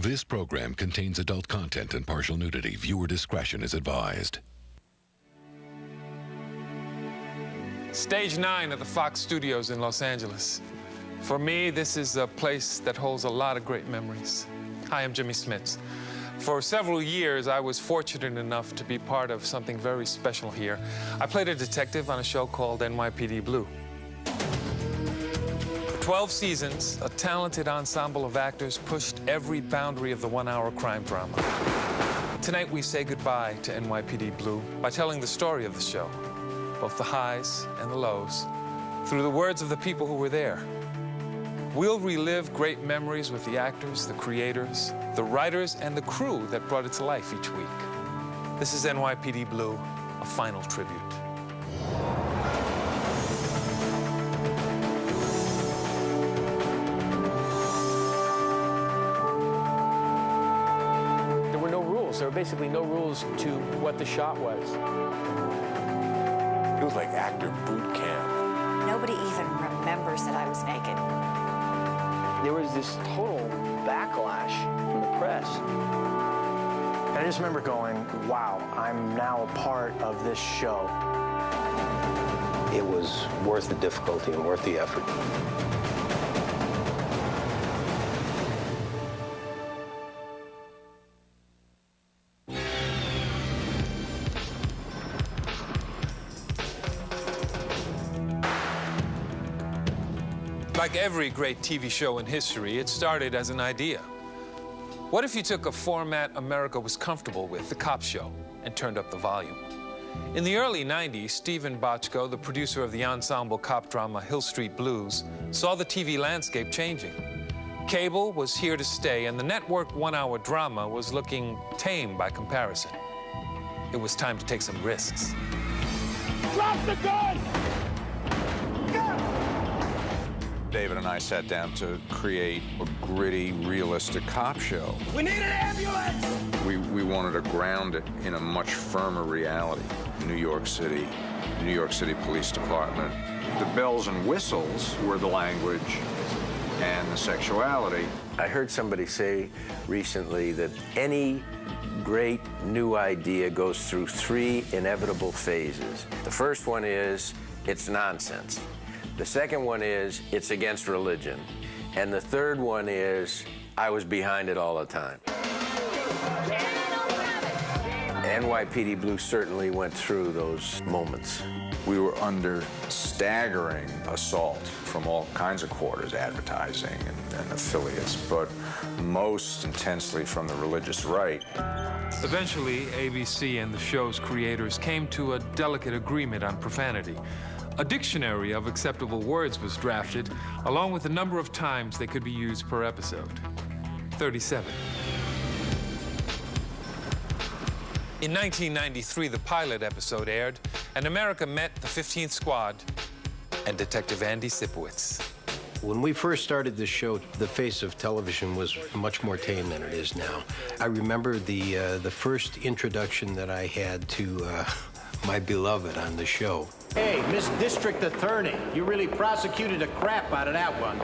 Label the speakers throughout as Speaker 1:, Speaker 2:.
Speaker 1: This program contains adult content and partial nudity. Viewer discretion is advised.
Speaker 2: Stage 9 of the Fox Studios in Los Angeles. For me, this is a place that holds a lot of great memories. Hi, I'm Jimmy Smits. For several years, I was fortunate enough to be part of something very special here. I played a detective on a show called NYPD Blue. For 12 seasons, a talented ensemble of actors pushed every boundary of the one-hour crime drama. Tonight, we say goodbye to NYPD Blue by telling the story of the show, both the highs and the lows, through the words of the people who were there. We'll relive great memories with the actors, the creators, the writers, and the crew that brought it to life each week. This is NYPD Blue, a final tribute.
Speaker 3: There were no rules. There were basically no rules to what the shot was.
Speaker 4: It was like actor boot camp.
Speaker 5: Nobody even remembers that I was naked.
Speaker 3: There was this total backlash from the press. And I just remember going, wow, I'm now a part of this show.
Speaker 6: It was worth the difficulty and worth the effort.
Speaker 2: Like every great TV show in history, it started as an idea. What if you took a format America was comfortable with, the cop show, and turned up the volume? In the early 90s, Stephen Bochco, the producer of the ensemble cop drama Hill Street Blues, saw the TV landscape changing. Cable was here to stay, and the network one-hour drama was looking tame by comparison. It was time to take some risks.
Speaker 4: Drop the gun!
Speaker 7: David and I sat down to create a gritty, realistic cop show.
Speaker 4: We need an ambulance!
Speaker 7: We wanted to ground it in a much firmer reality. New York City Police Department. The bells and whistles were the language and the sexuality.
Speaker 6: I heard somebody say recently that any great new idea goes through 3 inevitable phases. The first one is, it's nonsense. The second one is, it's against religion. And the third one is, I was behind it all the time. NYPD Blue certainly went through those moments.
Speaker 7: We were under staggering assault from all kinds of quarters, advertising and affiliates, but most intensely from the religious right.
Speaker 2: Eventually, ABC and the show's creators came to a delicate agreement on profanity. A dictionary of acceptable words was drafted, along with the number of times they could be used per episode. 37. In 1993, the pilot episode aired, and America met the 15th Squad and Detective Andy Sipowicz.
Speaker 8: When we first started this show, the face of television was much more tame than it is now. I remember the first introduction that I had to my beloved on the show.
Speaker 9: Hey, Miss District Attorney, you really prosecuted the crap out of that one.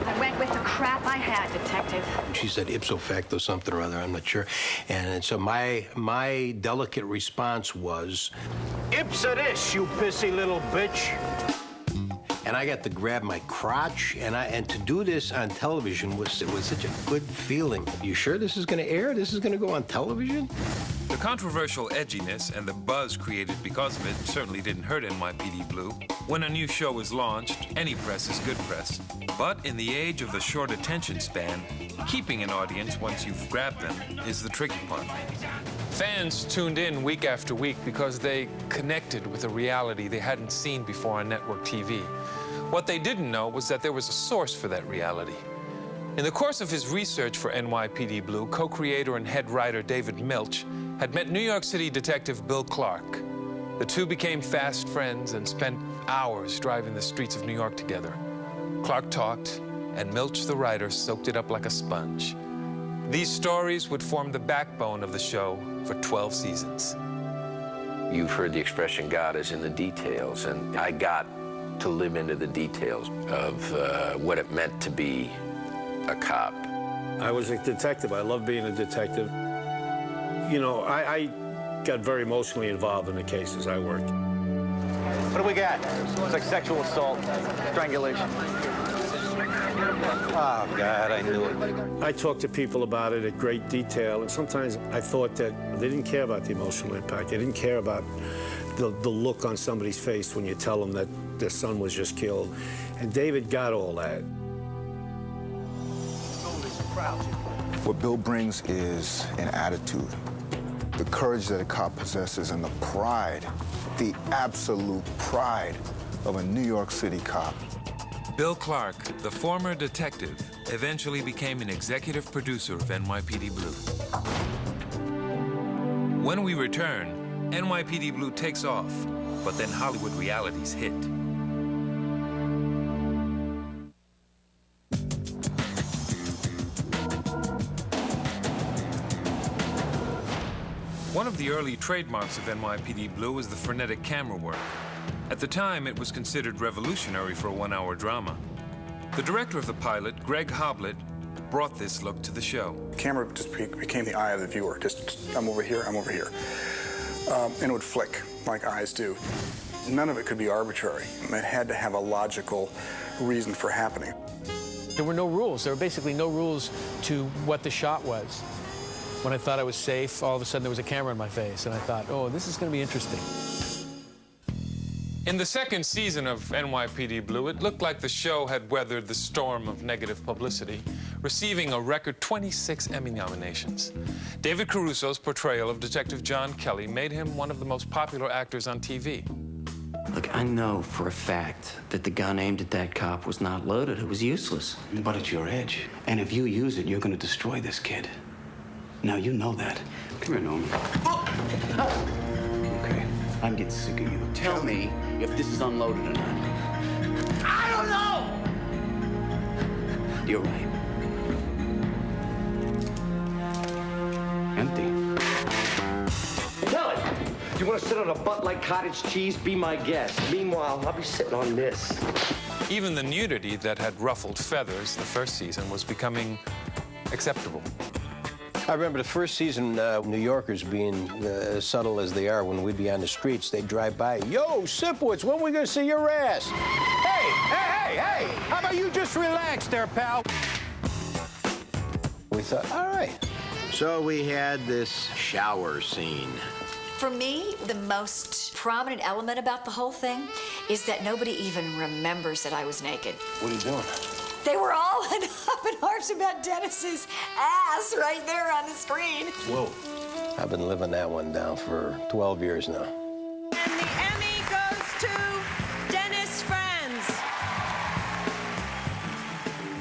Speaker 5: I went with the crap I had, Detective.
Speaker 8: She said ipso facto something or other, I'm not sure. And so my delicate response was,
Speaker 9: Ipsa this, you pissy little bitch.
Speaker 8: and I got to grab my crotch, and to do this on television was such a good feeling. You sure this is going to air? This is going to go on television?
Speaker 2: The controversial edginess and the buzz created because of it certainly didn't hurt NYPD Blue. When a new show is launched, any press is good press. But in the age of the short attention span, keeping an audience once you've grabbed them is the tricky part. Fans tuned in week after week because they connected with a reality they hadn't seen before on network TV. What they didn't know was that there was a source for that reality. In the course of his research for NYPD Blue, co-creator and head writer David Milch had met New York City detective Bill Clark. The two became fast friends and spent hours driving the streets of New York together. Clark talked, and Milch, the writer, soaked it up like a sponge. These stories would form the backbone of the show for 12 seasons.
Speaker 6: You've heard the expression, God is in the details, and I got to live into the details of what it meant to be a cop.
Speaker 10: I was a detective. I love being a detective. You know, I got very emotionally involved in the cases I worked.
Speaker 3: What do we got? It's like sexual assault, strangulation. Oh, God, I knew it.
Speaker 10: I talked to people about it at great detail, and sometimes I thought that they didn't care about the emotional impact. They didn't care about the look on somebody's face when you tell them that their son was just killed. And David got all that.
Speaker 11: What Bill brings is an attitude, the courage that a cop possesses, and the pride, the absolute pride of a New York City cop.
Speaker 2: Bill Clark, the former detective, eventually became an executive producer of NYPD Blue. When we return, NYPD Blue takes off, but then Hollywood realities hit. One of the early trademarks of NYPD Blue was the frenetic camera work. At the time, it was considered revolutionary for a one-hour drama. The director of the pilot, Greg Hoblit, brought this look to the show.
Speaker 12: The camera just became the eye of the viewer. Just, I'm over here, I'm over here. And it would flick, like eyes do. None of it could be arbitrary. It had to have a logical reason for happening.
Speaker 13: There were no rules. There were basically no rules to what the shot was. When I thought I was safe, all of a sudden there was a camera in my face, and I thought, oh, this is going to be interesting.
Speaker 2: In the second season of NYPD Blue, it looked like the show had weathered the storm of negative publicity, receiving a record 26 Emmy nominations. David Caruso's portrayal of Detective John Kelly made him one of the most popular actors on TV.
Speaker 14: Look, I know for a fact that the gun aimed at that cop was not loaded. It was useless. But it's your edge. And if you use it, you're going to destroy this kid. Now, you know that. Come here, Norman. Okay, I'm getting sick of you. Tell me if this is unloaded or not.
Speaker 4: I don't know!
Speaker 14: You're right. Empty.
Speaker 15: Tell it! You want to sit on a butt like cottage cheese? Be my guest. Meanwhile, I'll be sitting on this.
Speaker 2: Even the nudity that had ruffled feathers the first season was becoming acceptable.
Speaker 8: I remember the first season, New Yorkers being as subtle as they are, when we'd be on the streets, they'd drive by, yo, Sipowicz, when are we gonna see your ass?
Speaker 9: Hey, hey, hey, hey! How about you just relax there, pal?
Speaker 8: We thought, all right.
Speaker 16: So we had this shower scene.
Speaker 5: For me, the most prominent element about the whole thing is that nobody even remembers that I was naked.
Speaker 8: What are you doing?
Speaker 5: They were all up in arms about Dennis's ass right there on the screen.
Speaker 8: Whoa. I've been living that one down for 12 years now.
Speaker 17: And the Emmy goes to Dennis Franz.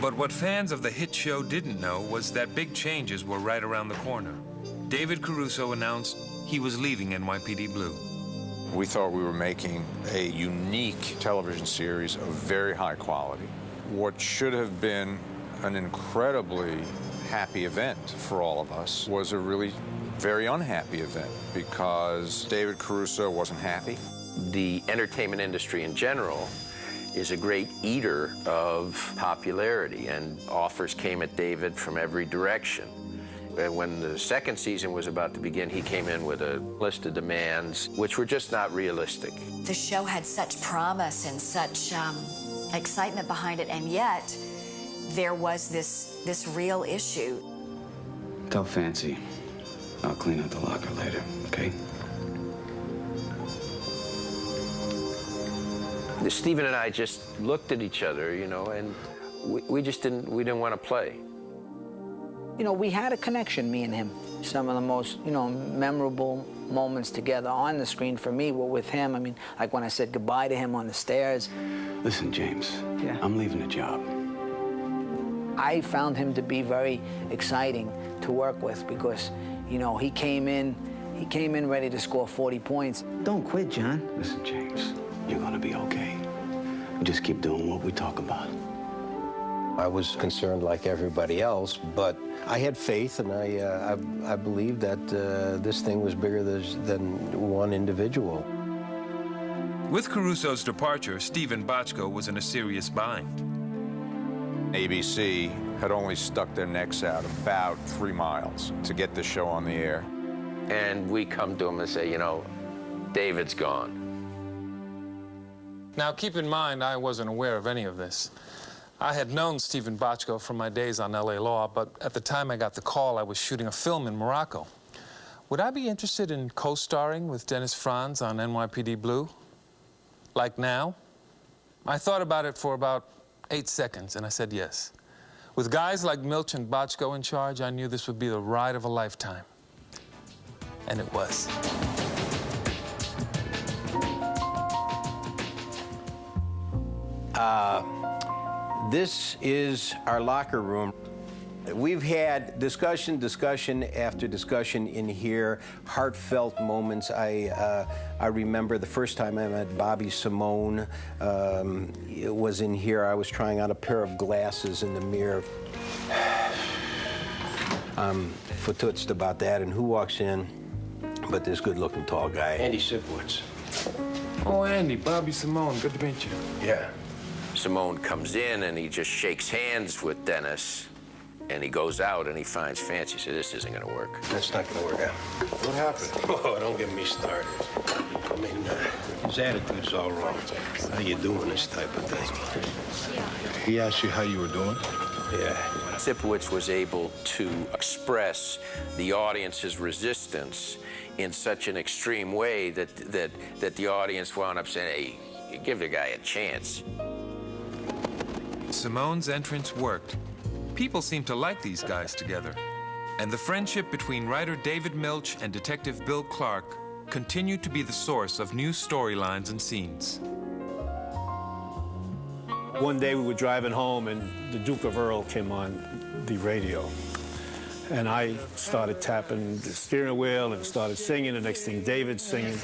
Speaker 2: But what fans of the hit show didn't know was that big changes were right around the corner. David Caruso announced he was leaving NYPD Blue.
Speaker 7: We thought we were making a unique television series of very high quality. What should have been an incredibly happy event for all of us was a really very unhappy event because David Caruso wasn't happy.
Speaker 6: The entertainment industry in general is a great eater of popularity, and offers came at David from every direction. When the second season was about to begin, he came in with a list of demands which were just not realistic.
Speaker 5: The show had such promise and such excitement behind it, and yet there was this real issue.
Speaker 14: Tell Fancy I'll clean out the locker later, okay?
Speaker 6: Stephen and I just looked at each other, you know, and we didn't want to play.
Speaker 18: You know, we had a connection, me and him. Some of the most, you know, memorable moments together on the screen for me were with him. I mean, like when I said goodbye to him on the stairs.
Speaker 14: Listen, James,
Speaker 18: yeah.
Speaker 14: I'm leaving the job.
Speaker 18: I found him to be very exciting to work with because, you know, he came in ready to score 40 points.
Speaker 14: Don't quit, John. Listen, James, you're gonna be okay. We just keep doing what we talk about.
Speaker 8: I was concerned like everybody else, but I had faith, and I believed that this thing was bigger than one individual.
Speaker 2: With Caruso's departure, Stephen Bochco was in a serious bind.
Speaker 7: ABC had only stuck their necks out about 3 miles to get the show on the air.
Speaker 6: And we come to him and say, you know, David's gone.
Speaker 2: Now, keep in mind, I wasn't aware of any of this. I had known Stephen Bochco from my days on LA Law, but at the time I got the call, I was shooting a film in Morocco. Would I be interested in co-starring with Dennis Franz on NYPD Blue? Like now? I thought about it for about 8 seconds, and I said yes. With guys like Milch and Bochco in charge, I knew this would be the ride of a lifetime. And it was.
Speaker 8: This is our locker room. We've had discussion after discussion in here, heartfelt moments. I remember the first time I met Bobby Simone. It was in here. I was trying on a pair of glasses in the mirror. I'm fatoutsed about that, and who walks in but this good-looking tall guy?
Speaker 16: Andy Sipowicz.
Speaker 2: Oh, Andy, Bobby Simone, good to meet you.
Speaker 8: Yeah.
Speaker 6: Simone comes in and he just shakes hands with Dennis, and he goes out and he finds Fancy. He said, this isn't going to work.
Speaker 8: That's not going to work out.
Speaker 16: What happened?
Speaker 8: Oh, don't get me started. I mean, his attitude's all wrong. How you doing, this type of thing.
Speaker 16: He asked you how you were doing?
Speaker 8: Yeah.
Speaker 6: Sipowicz was able to express the audience's resistance in such an extreme way that the audience wound up saying, hey, give the guy a chance.
Speaker 2: Simone's entrance worked. People seemed to like these guys together. And the friendship between writer David Milch and Detective Bill Clark continued to be the source of new storylines and scenes.
Speaker 10: One day we were driving home and the Duke of Earl came on the radio. And I started tapping the steering wheel and started singing. The next thing, David's singing.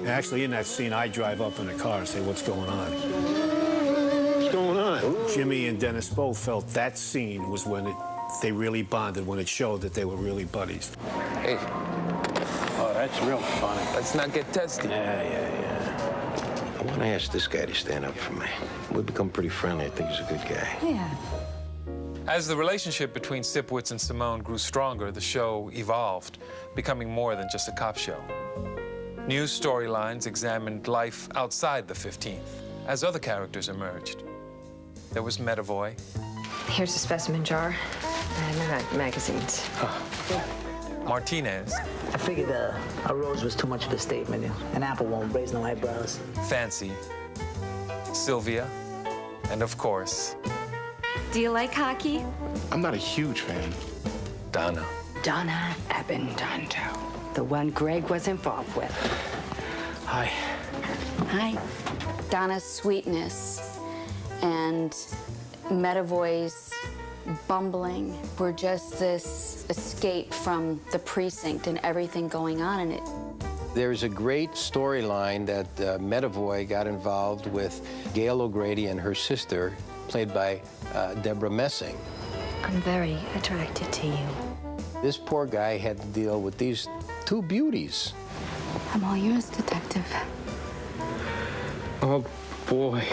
Speaker 10: Actually, in that scene, I drive up in a car and say, what's going on?
Speaker 16: What's going on?
Speaker 10: Jimmy and Dennis both felt that scene was when they really bonded, when it showed that they were really buddies.
Speaker 2: Hey.
Speaker 8: Oh, that's real funny.
Speaker 2: Let's not get testy.
Speaker 8: Yeah. I want to ask this guy to stand up for me. We've become pretty friendly. I think he's a good guy.
Speaker 5: Yeah.
Speaker 2: As the relationship between Sipowicz and Simone grew stronger, the show evolved, becoming more than just a cop show. New storylines examined life outside the 15th, as other characters emerged. There was Medavoy.
Speaker 19: Here's a specimen jar and magazines.
Speaker 2: Martinez.
Speaker 20: I figured a rose was too much of a statement. An apple won't raise no eyebrows.
Speaker 2: Fancy. Sylvia. And of course...
Speaker 19: Do you like hockey?
Speaker 16: I'm not a huge fan.
Speaker 2: Donna.
Speaker 19: Donna Abindanto. The one Greg was involved with.
Speaker 16: Hi.
Speaker 5: Hi. Donna's sweetness and Medavoy's bumbling were just this escape from the precinct and everything going on in it.
Speaker 8: There's a great storyline that Medavoy got involved with Gail O'Grady and her sister, played by Deborah Messing.
Speaker 19: I'm very attracted to you.
Speaker 8: This poor guy had to deal with these two beauties.
Speaker 19: I'm all yours, Detective.
Speaker 16: Oh, boy.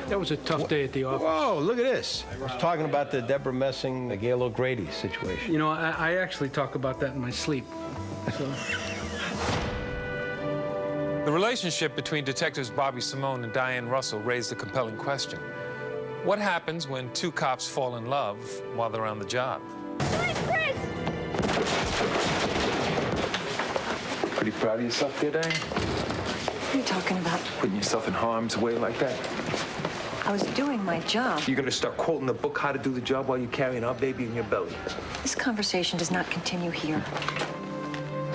Speaker 13: That was a tough day at the office.
Speaker 8: Whoa, look at this. I was talking about the Deborah Messing, the Gail O'Grady situation.
Speaker 13: You know, I actually talk about that in my sleep. So.
Speaker 2: The relationship between detectives Bobby Simone and Diane Russell raised a compelling question. What happens when two cops fall in love while they're on the job?
Speaker 21: Pretty proud of yourself there, Diane?
Speaker 19: What are you talking about?
Speaker 21: Putting yourself in harm's way like that.
Speaker 19: I was doing my job.
Speaker 21: You're gonna start quoting the book How to Do the Job while you're carrying our baby in your belly.
Speaker 19: This conversation does not continue here.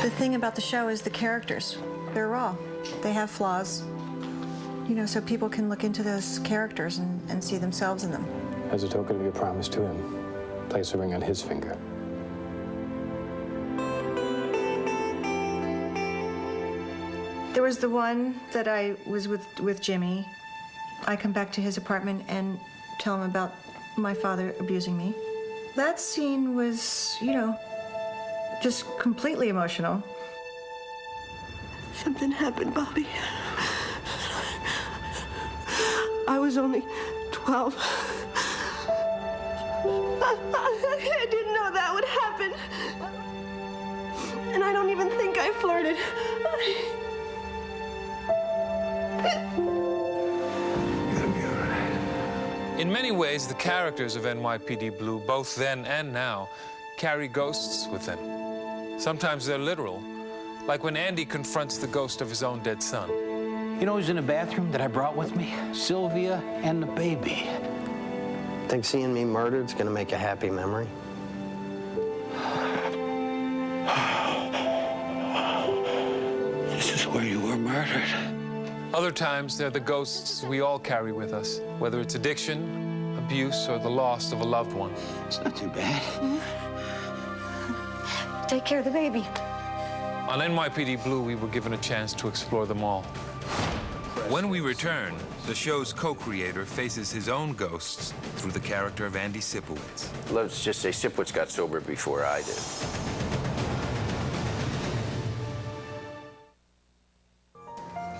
Speaker 22: The thing about the show is the characters. They're raw. They have flaws. You know, so people can look into those characters and see themselves in them.
Speaker 23: As a token of your promise to him, place a ring on his finger.
Speaker 22: There was the one that I was with Jimmy, I come back to his apartment and tell him about my father abusing me. That scene was, you know, just completely emotional.
Speaker 1: Something happened, Bobby. I was only 12. I didn't know that would happen. And I don't even think I flirted.
Speaker 2: In many ways, the characters of NYPD Blue, both then and now, carry ghosts with them. Sometimes they're literal, like when Andy confronts the ghost of his own dead son.
Speaker 9: You know who's in the bathroom that I brought with me? Sylvia and the baby.
Speaker 3: Think seeing me murdered's gonna make a happy memory?
Speaker 9: This is where you were murdered.
Speaker 2: Other times, they're the ghosts we all carry with us, whether it's addiction, abuse, or the loss of a loved one.
Speaker 9: It's not too bad.
Speaker 1: Take care of the baby.
Speaker 2: On NYPD Blue, we were given a chance to explore them all. When we return, the show's co-creator faces his own ghosts through the character of Andy Sipowicz.
Speaker 6: Let's just say Sipowicz got sober before I did.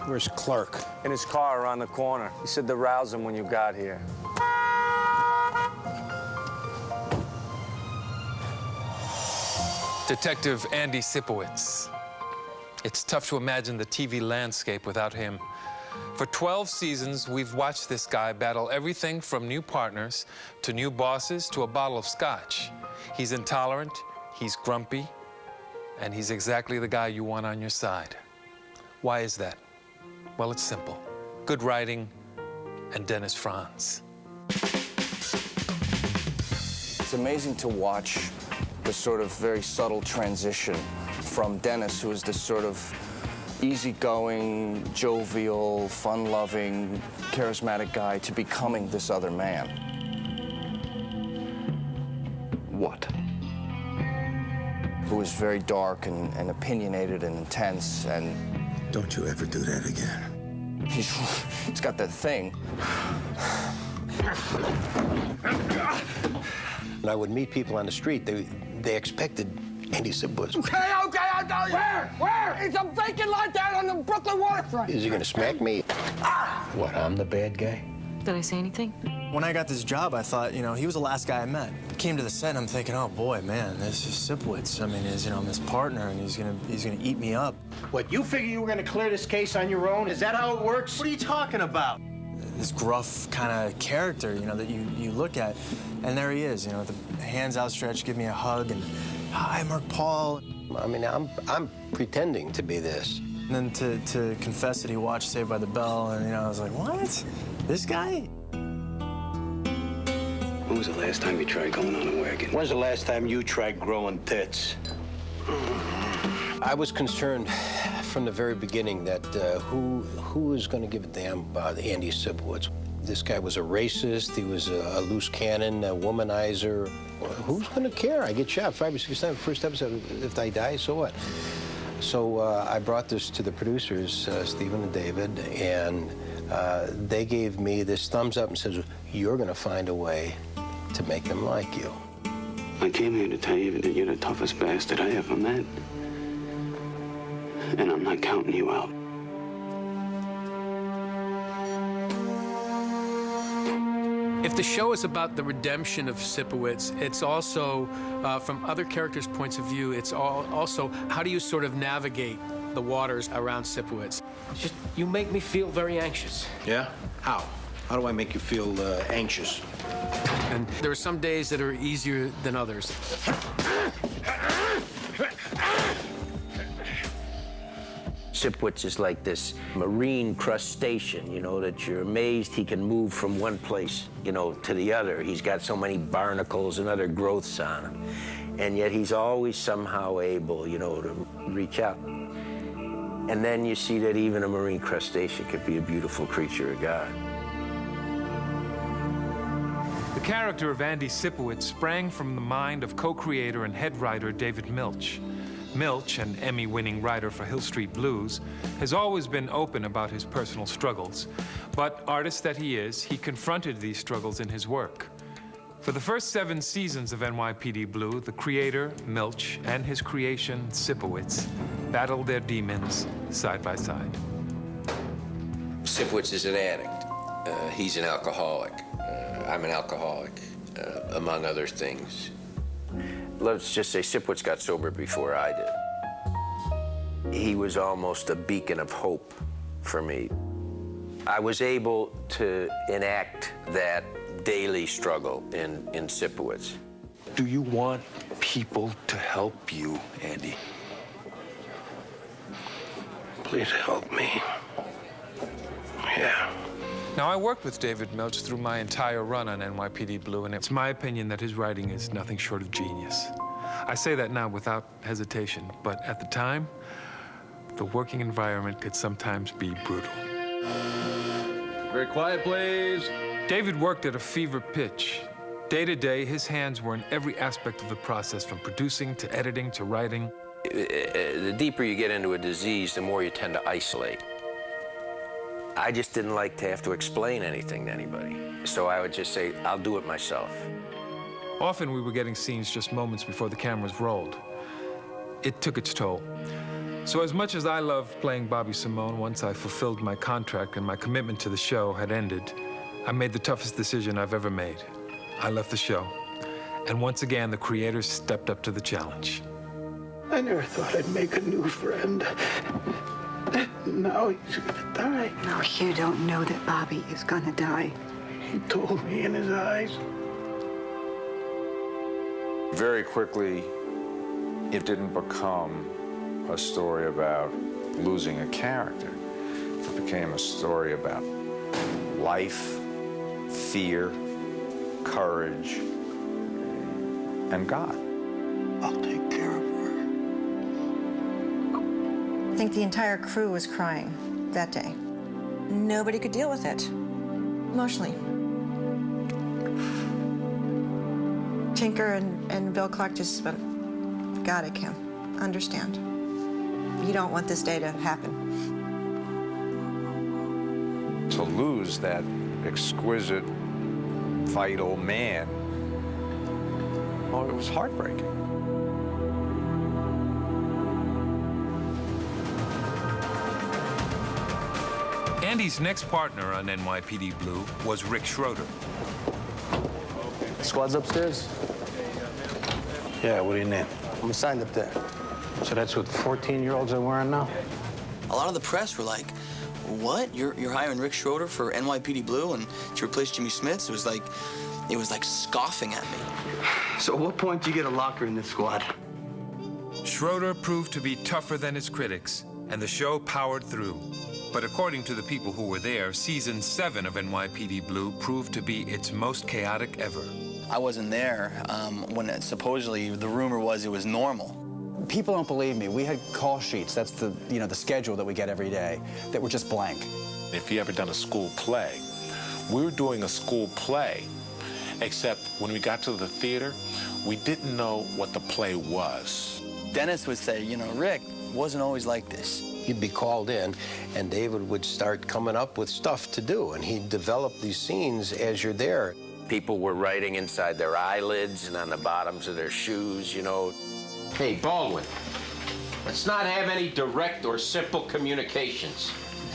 Speaker 9: Where's Clark?
Speaker 11: In his car around the corner. He said to rouse him when you got here.
Speaker 2: Detective Andy Sipowicz. It's tough to imagine the TV landscape without him. For 12 seasons, we've watched this guy battle everything from new partners to new bosses to a bottle of scotch. He's intolerant, he's grumpy, and he's exactly the guy you want on your side. Why is that? Well, it's simple. Good writing and Dennis Franz.
Speaker 24: It's amazing to watch the sort of very subtle transition from Dennis, who is this sort of easygoing, jovial, fun-loving, charismatic guy, to becoming this other man.
Speaker 3: What?
Speaker 24: Who is very dark and opinionated and intense, and...
Speaker 3: Don't you ever do that again.
Speaker 24: He's got that thing.
Speaker 8: When I would meet people on the street, they expected Andy Sipowicz.
Speaker 4: Okay. Where? It's a vacant lot down on the Brooklyn waterfront.
Speaker 8: Is he gonna smack me? What, I'm the bad guy?
Speaker 25: Did I say anything?
Speaker 26: When I got this job, I thought, you know, he was the last guy I met. Came to the set, and I'm thinking, oh boy, man, this is Sipowicz. I mean, I'm his partner, and he's gonna eat me up.
Speaker 9: What, you figure you were gonna clear this case on your own? Is that how it works? What are you talking about?
Speaker 26: This gruff kind of character, you know, that you look at, and there he is, you know, the hands outstretched, give me a hug, and hi, Mark Paul.
Speaker 8: I mean, I'm pretending to be this.
Speaker 26: And then to confess that he watched Saved by the Bell, and, you know, I was like, what? This guy?
Speaker 14: When was the last time you tried going on a wagon?
Speaker 9: When's the last time you tried growing tits?
Speaker 8: I was concerned from the very beginning that who is going to give a damn about Andy Sipowicz? This guy was a racist, he was a loose cannon, a womanizer. Who's going to care? I get shot 5 or 6 times. First episode, if I die, so what? So I brought this to the producers, Stephen and David, and they gave me this thumbs up and says, you're going to find a way to make them like you.
Speaker 14: I came here to tell you that you're the toughest bastard I ever met. And I'm not counting you out.
Speaker 13: If the show is about the redemption of Sipowicz, it's also, from other characters' points of view, it's also how do you sort of navigate the waters around Sipowicz?
Speaker 9: It's just, you make me feel very anxious.
Speaker 8: Yeah? How? How do I make you feel anxious?
Speaker 13: And there are some days that are easier than others.
Speaker 6: Sipowicz is like this marine crustacean, you know, that you're amazed he can move from one place, you know, to the other. He's got so many barnacles and other growths on him. And yet he's always somehow able, you know, to reach out. And then you see that even a marine crustacean could be a beautiful creature of God.
Speaker 2: The character of Andy Sipowicz sprang from the mind of co-creator and head writer David Milch. Milch, an Emmy-winning writer for Hill Street Blues, has always been open about his personal struggles. But artist that he is, he confronted these struggles in his work. For the first 7 seasons of NYPD Blue, the creator, Milch, and his creation, Sipowicz, battled their demons side by side.
Speaker 6: Sipowicz is an addict. He's an alcoholic. I'm an alcoholic, among other things. Let's just say Sipowicz got sober before I did. He was almost a beacon of hope for me. I was able to enact that daily struggle in Sipowicz.
Speaker 21: Do you want people to help you, Andy?
Speaker 8: Please help me. Yeah.
Speaker 2: Now, I worked with David Milch through my entire run on NYPD Blue, and it's my opinion that his writing is nothing short of genius. I say that now without hesitation, but at the time, the working environment could sometimes be brutal.
Speaker 7: Very quiet, please.
Speaker 2: David worked at a fever pitch. Day to day, his hands were in every aspect of the process, from producing to editing to writing.
Speaker 6: The deeper you get into a disease, the more you tend to isolate. I just didn't like to have to explain anything to anybody. So I would just say, I'll do it myself.
Speaker 2: Often we were getting scenes just moments before the cameras rolled. It took its toll. So as much as I loved playing Bobby Simone, once I fulfilled my contract and my commitment to the show had ended, I made the toughest decision I've ever made. I left the show. And once again, the creators stepped up to the challenge.
Speaker 8: I never thought I'd make a new friend. Now he's gonna die.
Speaker 19: No, you don't know that Bobby is gonna die.
Speaker 8: He told me in his eyes.
Speaker 12: Very quickly, it didn't become a story about losing a character. It became a story about life, fear, courage, and God.
Speaker 8: I'll take care of her.
Speaker 22: I think the entire crew was crying that day. Nobody could deal with it emotionally. Tinker and Bill Clark just went, got it, Kim. Understand. You don't want this day to happen.
Speaker 12: To lose that exquisite, vital man, well, it was heartbreaking.
Speaker 2: Andy's next partner on NYPD Blue was Rick Schroeder.
Speaker 26: Squad's upstairs?
Speaker 8: Yeah, what do you need?
Speaker 26: I'm assigned up there.
Speaker 8: So that's what 14-year-olds are wearing now?
Speaker 15: A lot of the press were like, what? You're hiring Rick Schroeder for NYPD Blue and to replace Jimmy Smits? It was like scoffing at me.
Speaker 14: So at what point do you get a locker in this squad?
Speaker 2: Schroeder proved to be tougher than his critics, and the show powered through. But according to the people who were there, season 7 of NYPD Blue proved to be its most chaotic ever.
Speaker 15: I wasn't there when supposedly the rumor was it was normal.
Speaker 17: People don't believe me. We had call sheets. That's the schedule that we get every day that were just blank.
Speaker 18: If you ever done a school play, we were doing a school play, except when we got to the theater, we didn't know what the play was.
Speaker 15: Dennis would say, Rick wasn't always like this.
Speaker 8: He'd be called in, and David would start coming up with stuff to do, and he'd develop these scenes as you're there.
Speaker 6: People were writing inside their eyelids and on the bottoms of their shoes,
Speaker 9: Hey, Baldwin, let's not have any direct or simple communications.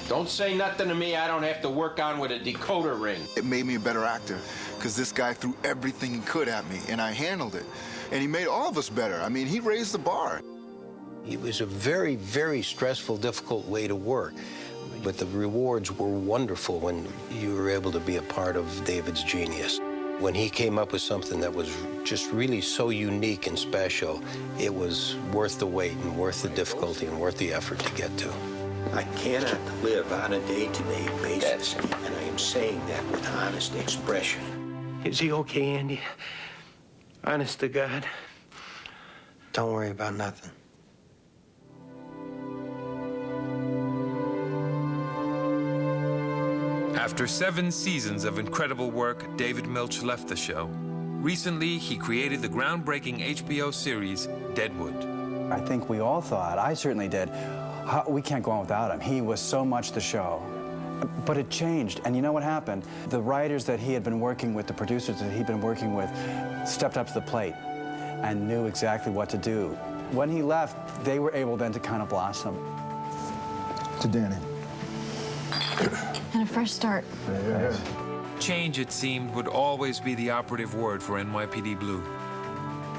Speaker 9: Don't say nothing to me I don't have to work on with a decoder ring.
Speaker 25: It made me a better actor, because this guy threw everything he could at me, and I handled it. And he made all of us better. I mean, he raised the bar.
Speaker 8: It was a very, very stressful, difficult way to work. But the rewards were wonderful when you were able to be a part of David's genius. When he came up with something that was just really so unique and special, it was worth the wait and worth the difficulty and worth the effort to get to.
Speaker 14: I cannot live on a day-to-day basis, and I am saying that with honest expression.
Speaker 8: Is he okay, Andy? Honest to God?
Speaker 3: Don't worry about nothing.
Speaker 2: After 7 seasons of incredible work, David Milch left the show. Recently, he created the groundbreaking HBO series, Deadwood.
Speaker 17: I think we all thought, I certainly did, we can't go on without him. He was so much the show. But it changed, and you know what happened? The writers that he had been working with, the producers that he'd been working with, stepped up to the plate and knew exactly what to do. When he left, they were able then to kind of blossom.
Speaker 25: To Danny.
Speaker 22: And a fresh start.
Speaker 25: Yeah.
Speaker 2: Change, it seemed, would always be the operative word for NYPD Blue.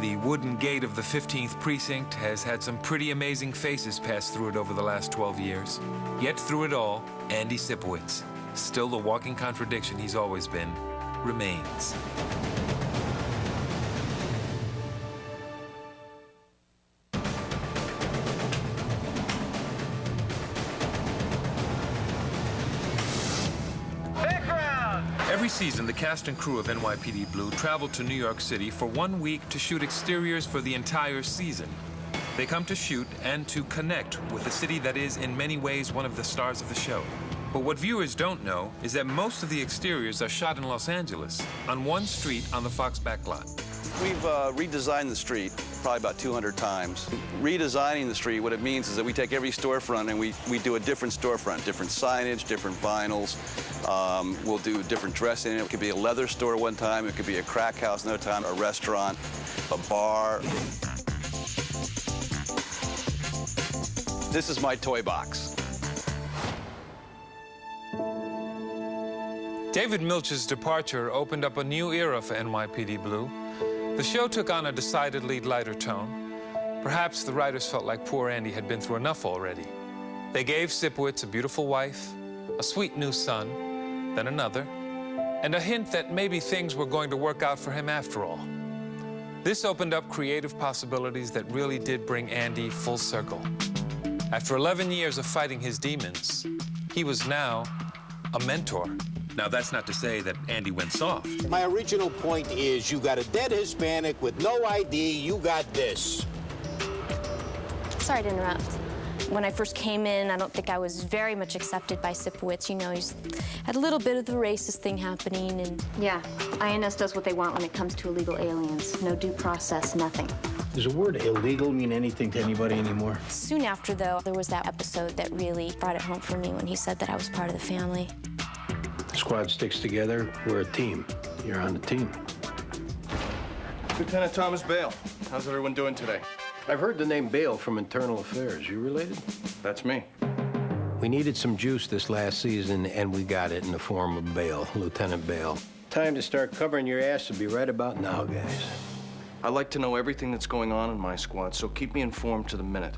Speaker 2: The wooden gate of the 15th Precinct has had some pretty amazing faces pass through it over the last 12 years. Yet through it all, Andy Sipowicz, still the walking contradiction he's always been, remains. Every season, the cast and crew of NYPD Blue travel to New York City for 1 week to shoot exteriors for the entire season. They come to shoot and to connect with the city that is, in many ways, one of the stars of the show. But what viewers don't know is that most of the exteriors are shot in Los Angeles, on one street on the Fox backlot.
Speaker 1: We've redesigned the street probably about 200 times. Redesigning the street, what it means is that we take every storefront and we do a different storefront, different signage, different vinyls. We'll do different dressing. It could be a leather store one time, it could be a crack house another time, a restaurant, a bar. This is my toy box.
Speaker 2: David Milch's departure opened up a new era for NYPD Blue. The show took on a decidedly lighter tone. Perhaps the writers felt like poor Andy had been through enough already. They gave Sipowicz a beautiful wife, a sweet new son, then another, and a hint that maybe things were going to work out for him after all. This opened up creative possibilities that really did bring Andy full circle. After 11 years of fighting his demons, he was now a mentor. Now, that's not to say that Andy went soft.
Speaker 5: My original point is you got a dead Hispanic with no ID, you got this.
Speaker 10: Sorry to interrupt. When I first came in, I don't think I was very much accepted by Sipowicz. You know, he's had a little bit of the racist thing happening, and...
Speaker 16: Yeah, INS does what they want when it comes to illegal aliens. No due process, nothing.
Speaker 21: Does the word illegal mean anything to anybody anymore?
Speaker 10: Soon after, though, there was that episode that really brought it home for me when he said that I was part of the family.
Speaker 8: Squad sticks together, we're a team. You're on the team.
Speaker 26: Lieutenant Thomas Bale, how's everyone doing today?
Speaker 8: I've heard the name Bale from Internal Affairs. You related?
Speaker 26: That's me.
Speaker 8: We needed some juice this last season, and we got it in the form of Bale, Lieutenant Bale. Time to start covering your ass will be right about now, guys.
Speaker 26: I like to know everything that's going on in my squad, so keep me informed to the minute.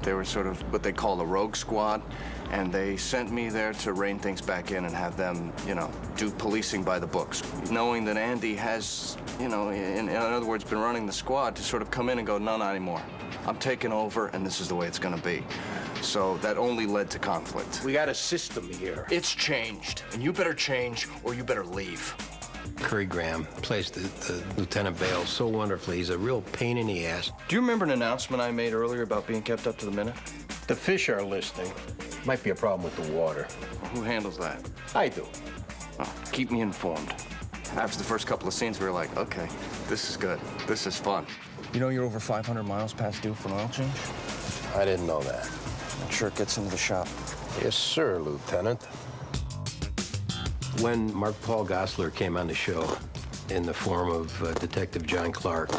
Speaker 26: They were sort of what they call a rogue squad, and they sent me there to rein things back in and have them, you know, do policing by the books. Knowing that Andy has, you know, in other words, been running the squad, to sort of come in and go, no, not anymore. I'm taking over, and this is the way it's gonna be. So that only led to conflict.
Speaker 21: We got a system here.
Speaker 26: It's changed, and you better change or you better leave.
Speaker 8: Curry Graham plays the Lieutenant Bale so wonderfully. He's a real pain in the ass.
Speaker 26: Do you remember an announcement I made earlier about being kept up to the minute?
Speaker 8: The fish are listening. Might be a problem with the water.
Speaker 26: Well, who handles that?
Speaker 8: I do.
Speaker 26: Oh, keep me informed. After the first couple of scenes, we were like, okay, this is good. This is fun. You know you're over 500 miles past due for an oil change?
Speaker 8: I didn't know that.
Speaker 26: That sure gets into the shop.
Speaker 8: Yes, sir, Lieutenant. When Mark Paul Gosselaar came on the show in the form of Detective John Clark,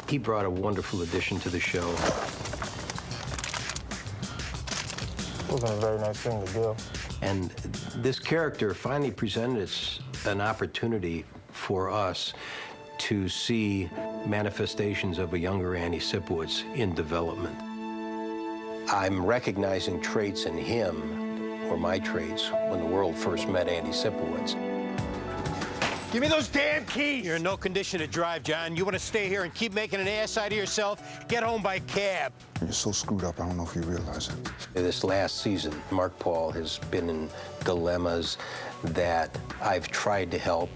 Speaker 8: he brought a wonderful addition to the show.
Speaker 21: Wasn't a very nice thing to do.
Speaker 8: And this character finally presented us an opportunity for us to see manifestations of a younger Andy Sipowicz in development. I'm recognizing traits in him, or my traits, when the world first met Andy Sipowicz.
Speaker 21: Give me those damn keys! You're in no condition to drive, John. You want to stay here and keep making an ass out of yourself? Get home by cab.
Speaker 25: You're so screwed up, I don't know if you realize it.
Speaker 8: This last season, Mark Paul has been in dilemmas that I've tried to help,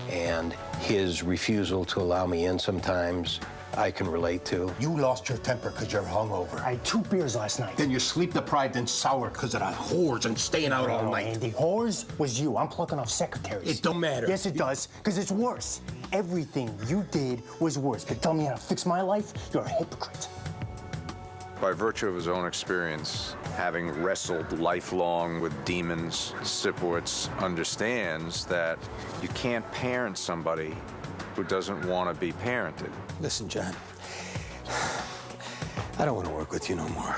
Speaker 8: and his refusal to allow me in sometimes I can relate to.
Speaker 21: You lost your temper because you're hungover. I had 2 beers last night. Then you're sleep-deprived and sour because of the whores and staying out all night. Andy, whores was you. I'm plucking off secretaries. It don't matter. Yes, it does, because it's worse.
Speaker 4: everything you did was worse. But tell me how to fix my life? You're a hypocrite.
Speaker 12: By virtue of his own experience, having wrestled lifelong with demons, Sipowicz understands that you can't parent somebody who doesn't want to be parented.
Speaker 4: Listen, John, I don't want to work with you no more.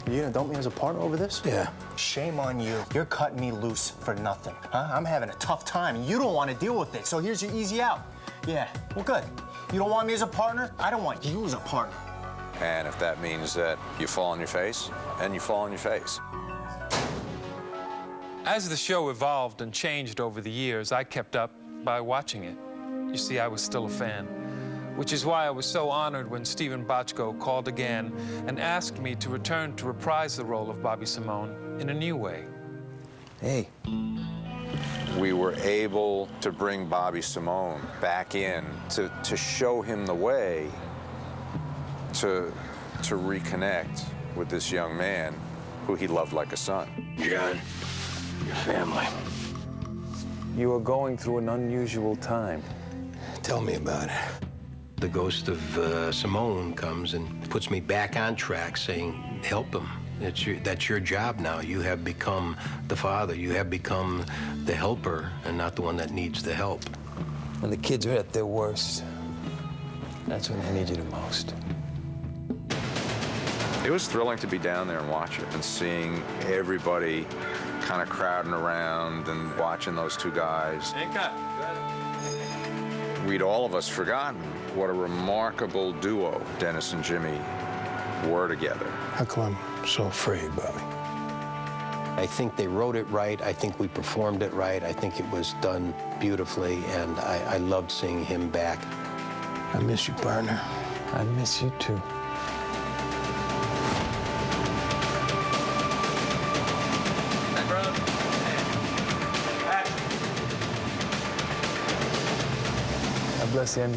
Speaker 4: You gonna dump me as a partner over this? Yeah. Shame on you. You're cutting me loose for nothing, huh? I'm having a tough time, and you don't want to deal with it, so here's your easy out. Yeah, well, good. You don't want me as a partner? I don't want you as a partner.
Speaker 12: And if that means that you fall on your face, then you fall on your face.
Speaker 2: As the show evolved and changed over the years, I kept up by watching it. You see, I was still a fan, which is why I was so honored when Stephen Bochco called again and asked me to return to reprise the role of Bobby Simone in a new way.
Speaker 4: Hey.
Speaker 12: We were able to bring Bobby Simone back in to show him the way to reconnect with this young man who he loved like a son.
Speaker 4: John, your family.
Speaker 11: You are going through an unusual time.
Speaker 8: Tell me about it. The ghost of Simone comes and puts me back on track, saying, help him. That's your job now. You have become the father. You have become the helper and not the one that needs the help.
Speaker 4: When the kids are at their worst, that's when they need you the most.
Speaker 12: It was thrilling to be down there and watch it and seeing everybody kind of crowding around and watching those two guys. We'd all of us forgotten what a remarkable duo Dennis and Jimmy were together.
Speaker 8: How come I'm so afraid, Bobby? I think they wrote it right. I think we performed it right. I think it was done beautifully, and I loved seeing him back. I miss you, partner.
Speaker 11: I miss you too. Bless him.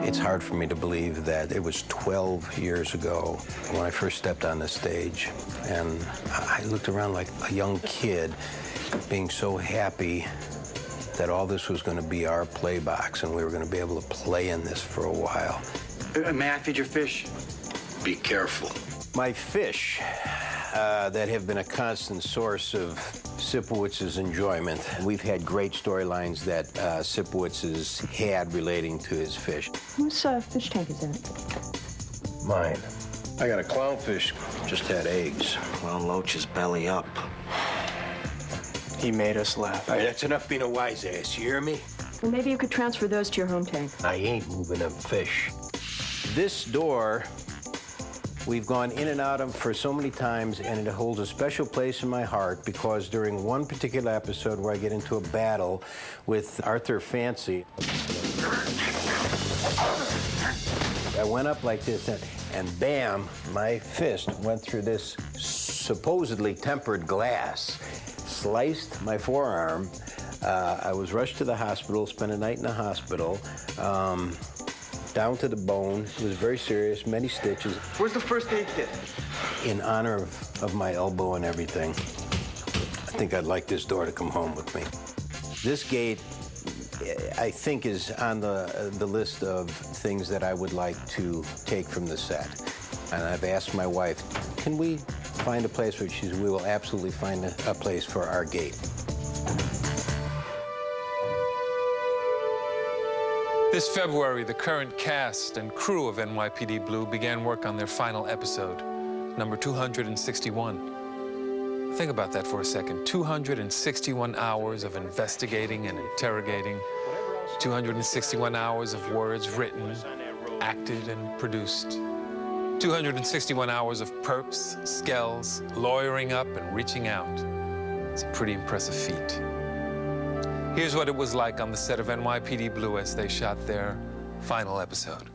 Speaker 8: It's hard for me to believe that it was 12 years ago when I first stepped on the stage, and I looked around like a young kid, being so happy that all this was going to be our play box, and we were going to be able to play in this for a while.
Speaker 4: May I feed your fish?
Speaker 8: Be careful. My fish that have been a constant source of Sipowicz's enjoyment. We've had great storylines that Sipowicz has had relating to his fish.
Speaker 22: Whose fish tank is in it?
Speaker 8: Mine. I got a clownfish, just had eggs.
Speaker 14: Well, Loach's belly up.
Speaker 4: He made us laugh.
Speaker 8: All right, that's enough being a wise ass, you hear me?
Speaker 22: Well, maybe you could transfer those to your home tank.
Speaker 8: I ain't moving them fish. This door, we've gone in and out of for so many times, and it holds a special place in my heart because during one particular episode where I get into a battle with Arthur Fancy, I went up like this, and bam, my fist went through this supposedly tempered glass, sliced my forearm. I was rushed to the hospital, spent a night in the hospital. Down to the bone. It was very serious, many stitches.
Speaker 4: Where's the first aid kit?
Speaker 8: In honor of my elbow and everything, I think I'd like this door to come home with me. This gate, I think, is on the list of things that I would like to take from the set. And I've asked my wife, can we find a place where she says, we will absolutely find a place for our gate.
Speaker 2: This February, the current cast and crew of NYPD Blue began work on their final episode, number 261. Think about that for a second. 261 hours of investigating and interrogating. 261 hours of words written, acted, and produced. 261 hours of perps, skells, lawyering up, and reaching out. It's a pretty impressive feat. Here's what it was like on the set of NYPD Blue as they shot their final episode.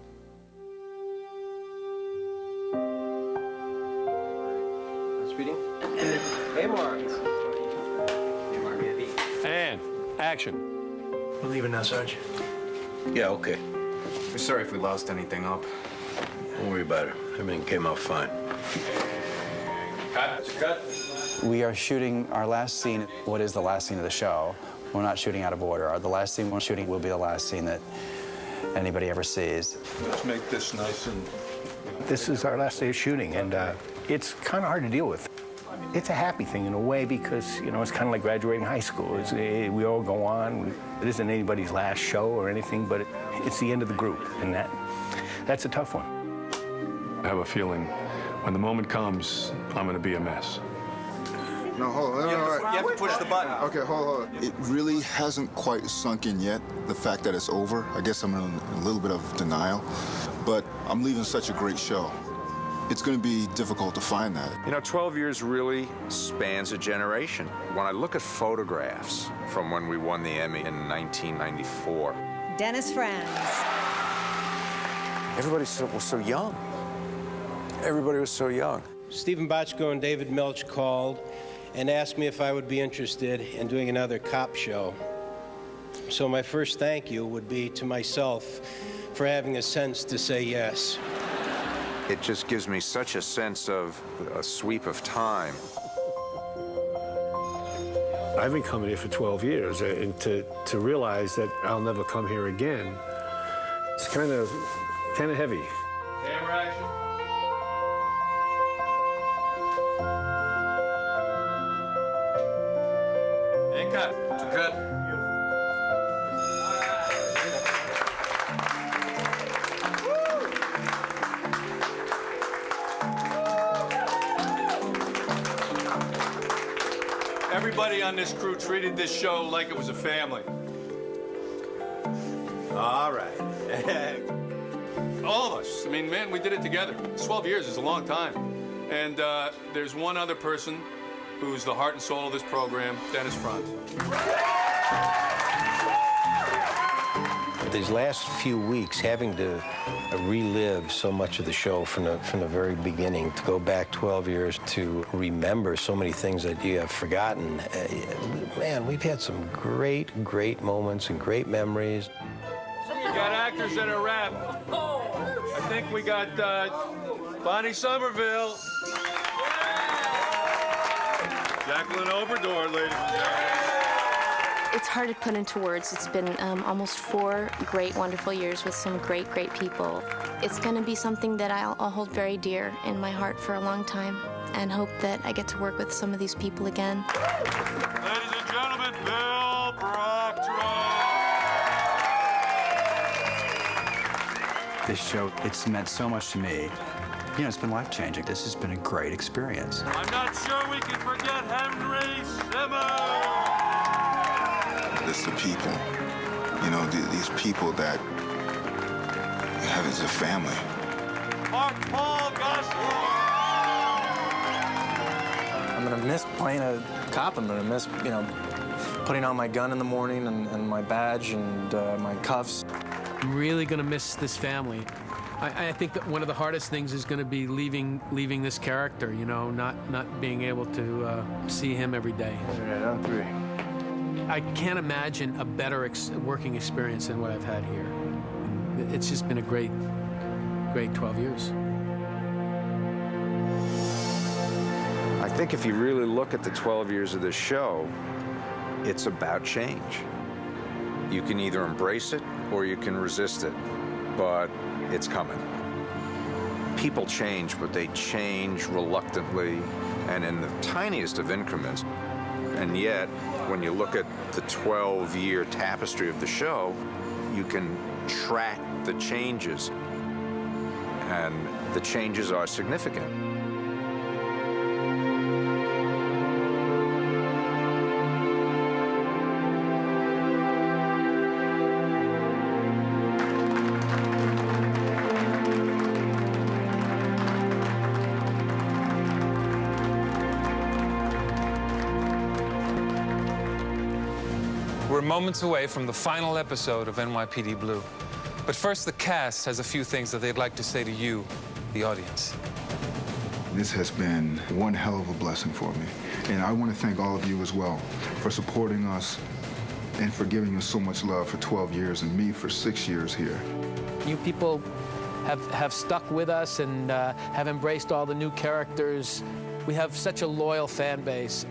Speaker 8: Speeding? Hey, Mark.
Speaker 4: And action.
Speaker 11: We're leaving now, Sarge.
Speaker 8: Yeah, okay.
Speaker 11: We're sorry if we lost anything up.
Speaker 8: Don't worry about it. Everything came out fine.
Speaker 2: Cut.
Speaker 17: We are shooting our last scene. What is the last scene of the show? We're not shooting out of order. The last scene we're shooting will be the last scene that anybody ever sees.
Speaker 7: Let's make this nice and... This is our last day of shooting, and it's kind of hard to deal with. It's a happy thing in a way because, you know, it's kind of like graduating high school. We all go on. It isn't anybody's last show or anything, but it's the end of the group, and that's a tough one.
Speaker 13: I have a feeling when the moment comes, I'm going to be a mess.
Speaker 25: No, hold on.
Speaker 15: You have to push the button.
Speaker 25: Okay, hold on. It really hasn't quite sunk in yet, the fact that it's over. I guess I'm in a little bit of denial, but I'm leaving such a great show. It's going to be difficult to find that.
Speaker 12: You know, 12 years really spans a generation. When I look at photographs from when we won the Emmy in 1994.
Speaker 19: Dennis Franz.
Speaker 12: Everybody was so young. Everybody was so young.
Speaker 20: Stephen Bochco and David Milch called and asked me if I would be interested in doing another cop show. So my first thank you would be to myself for having a sense to say yes.
Speaker 12: It just gives me such a sense of a sweep of time.
Speaker 13: I've been coming here for 12 years, and to realize that I'll never come here again, it's kind of heavy.
Speaker 2: Camera action. And cut. Cut.
Speaker 23: Everybody on this crew treated this show like it was a family.
Speaker 21: All right.
Speaker 23: All of us. I mean, man, we did it together. 12 years is a long time. And there's one other person who's the heart and soul of this program, Dennis Franz.
Speaker 8: These last few weeks, having to relive so much of the show from the very beginning, to go back 12 years to remember so many things that you have forgotten. Man, we've had some great moments and great memories.
Speaker 23: We got actors that are rap. I think we got Bonnie Somerville. Jacqueline Oberdor, ladies and gentlemen.
Speaker 10: It's hard to put into words. It's been almost 4 great, wonderful years with some great people. It's going to be something that I'll hold very dear in my heart for a long time, and hope that I get to work with some of these people again.
Speaker 23: Ladies and gentlemen, Bill Proctor.
Speaker 17: This show, it's meant so much to me. You know, it's been life-changing. This has been a great experience.
Speaker 23: I'm not sure we can forget Henry Simmons.
Speaker 25: It's the people, you know, these people that have as a family.
Speaker 23: Mark Paul Gosselaar.
Speaker 4: I'm gonna miss playing a cop. I'm gonna miss, you know, putting on my gun in the morning and my badge and my cuffs.
Speaker 24: I'm really gonna miss this family. I think that one of the hardest things is going to be leaving this character, you know, not being able to see him every day.
Speaker 4: All right, on 3.
Speaker 24: I can't imagine a better working experience than what I've had here. It's just been a great 12 years.
Speaker 12: I think if you really look at the 12 years of this show, it's about change. You can either embrace it or you can resist it, but it's coming. People change, but they change reluctantly and in the tiniest of increments. And yet, when you look at the 12-year tapestry of the show, you can track the changes, and the changes are significant.
Speaker 2: We're moments away from the final episode of NYPD Blue. But first, the cast has a few things that they'd like to say to you, the audience.
Speaker 25: This has been one hell of a blessing for me. And I want to thank all of you as well for supporting us and for giving us so much love for 12 years and me for 6 years here.
Speaker 24: You people have stuck with us and have embraced all the new characters. We have such a loyal fan base,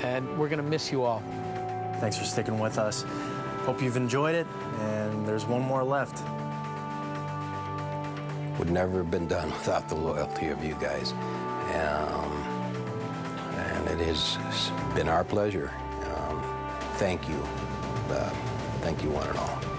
Speaker 24: and we're going to miss you all.
Speaker 4: Thanks for sticking with us. Hope you've enjoyed it, and there's one more left.
Speaker 8: Would never have been done without the loyalty of you guys. And it has been our pleasure. Thank you. Thank you one and all.